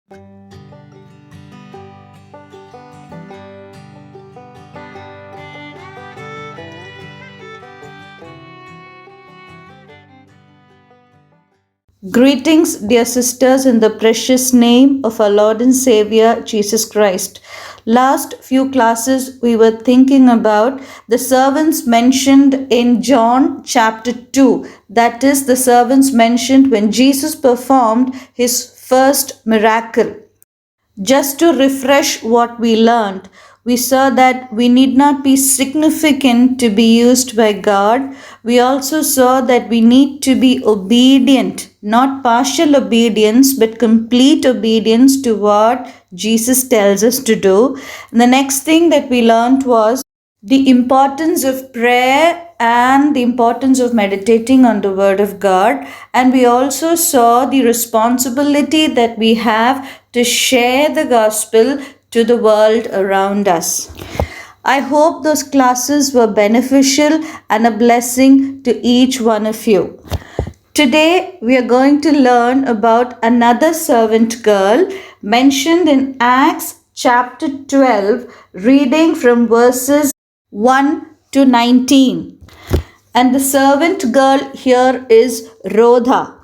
Greetings, dear sisters, in the precious name of our Lord and Savior Jesus Christ. Last few classes, we were thinking about the servants mentioned in John chapter 2. That is, the servants mentioned when Jesus performed his first miracle. Just to refresh what we learned, we saw that we need not be significant to be used by God. We also saw that we need to be obedient, not partial obedience, but complete obedience to what Jesus tells us to do. And the next thing that we learned was the importance of prayer and the importance of meditating on the Word of God. And we also saw the responsibility that we have to share the gospel to the world around us. I hope those classes were beneficial and a blessing to each one of you. Today we are going to learn about another servant girl mentioned in Acts chapter 12, reading from verses 1 to 19. And the servant girl here is Rhoda.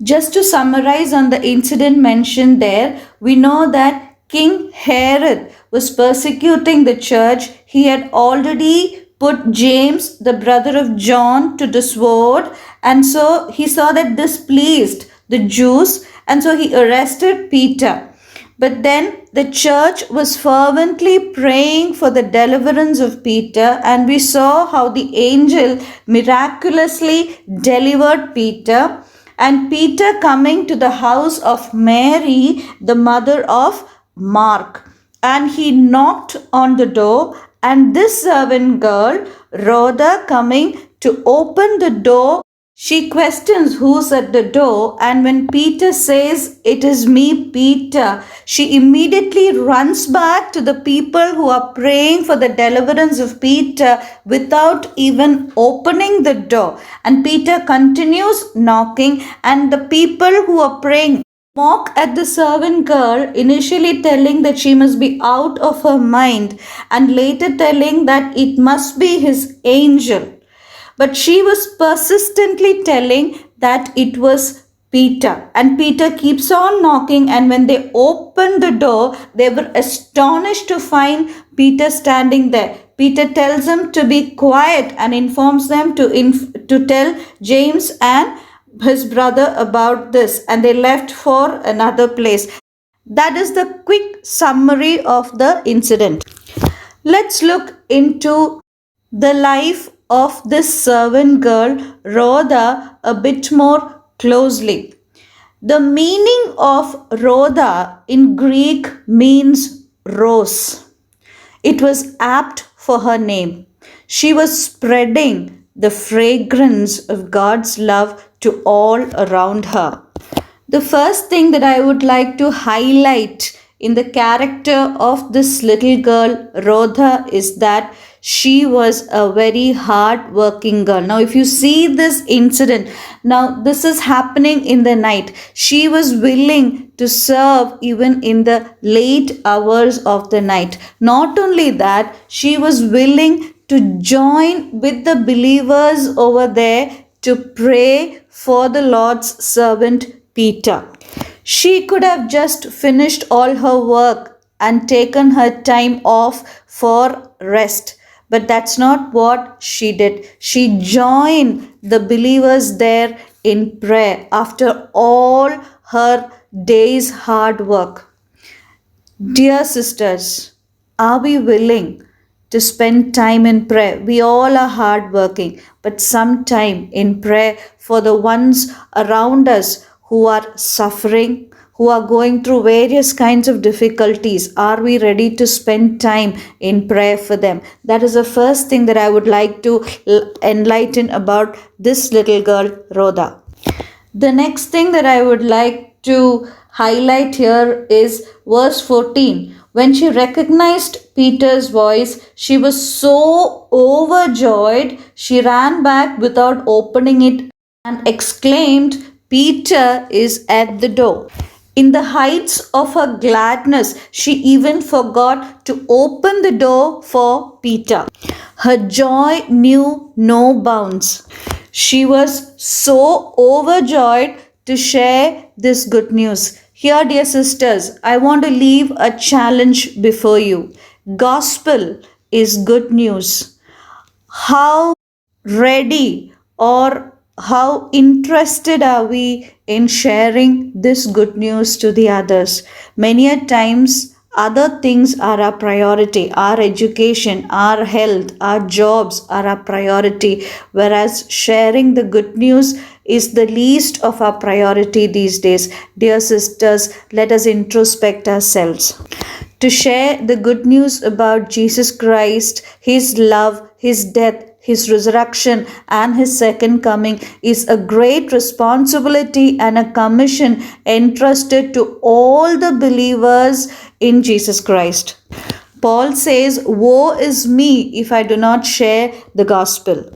Just to summarize on the incident mentioned there, we know that King Herod was persecuting the church. He had already put James, the brother of John, to the sword, and so he saw that this pleased the Jews, and so he arrested Peter. But then the church was fervently praying for the deliverance of Peter, and we saw how the angel miraculously delivered Peter. And Peter coming to the house of Mary, the mother of Mark, and he knocked on the door, and this servant girl, Rhoda, coming to open the door, she questions who's at the door, and when Peter says, "It is me, Peter," she immediately runs back to the people who are praying for the deliverance of Peter without even opening the door. And Peter continues knocking, and the people who are praying mock at the servant girl, initially telling that she must be out of her mind, and later telling that it must be his angel. But she was persistently telling that it was Peter. And Peter keeps on knocking, and when they opened the door, they were astonished to find Peter standing there. Peter tells them to be quiet and informs them to tell James and his brother about this, and they left for another place. That is the quick summary of the incident. Let's look into the life of this servant girl, Rhoda, a bit more closely. The meaning of Rhoda in Greek means rose. It was apt for her name. She was spreading the fragrance of God's love to all around her. The first thing that I would like to highlight in the character of this little girl, Rhoda, is that she was a very hard working girl. Now, if you see this incident, now this is happening in the night. She was willing to serve even in the late hours of the night. Not only that, she was willing to join with the believers over there to pray for the Lord's servant Peter. She could have just finished all her work and taken her time off for rest. But that's not what she did. She joined the believers there in prayer after all her day's hard work. Dear sisters, are we willing to spend time in prayer? We all are hardworking, but some time in prayer for the ones around us who are suffering, who are going through various kinds of difficulties. Are we ready to spend time in prayer for them? That is the first thing that I would like to enlighten about this little girl, Rhoda. The next thing that I would like to highlight here is verse 14. When she recognized Peter's voice, she was so overjoyed, she ran back without opening it and exclaimed, "Peter is at the door." In the heights of her gladness, she even forgot to open the door for Peter. Her joy knew no bounds. She was so overjoyed to share this good news. Here, dear sisters, I want to leave a challenge before you. Gospel is good news. How ready or how interested are we in sharing this good news to the others? Many a times, other things are our priority. Our education, our health, our jobs are our priority, whereas sharing the good news is the least of our priority these days. Dear sisters, let us introspect ourselves. To share the good news about Jesus Christ, His love, His death, His resurrection, and His second coming is a great responsibility and a commission entrusted to all the believers in Jesus Christ. Paul says, "Woe is me if I do not share the gospel."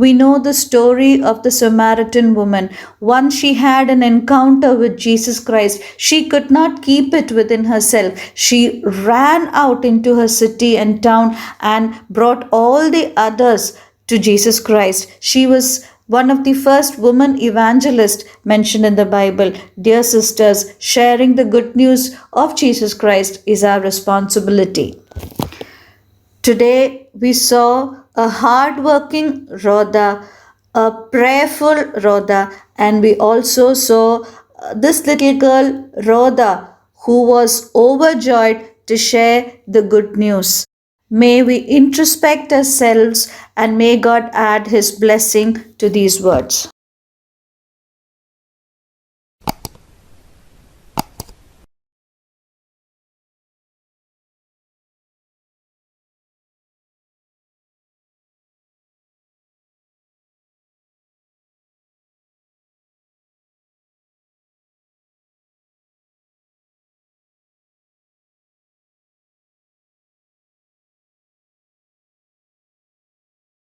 We know the story of the Samaritan woman. Once she had an encounter with Jesus Christ, she could not keep it within herself. She ran out into her city and town and brought all the others to Jesus Christ. She was one of the first women evangelists mentioned in the Bible. Dear sisters, sharing the good news of Jesus Christ is our responsibility. Today we saw a hardworking Rhoda, a prayerful Rhoda, and we also saw this little girl Rhoda who was overjoyed to share the good news. May we introspect ourselves and may God add His blessing to these words.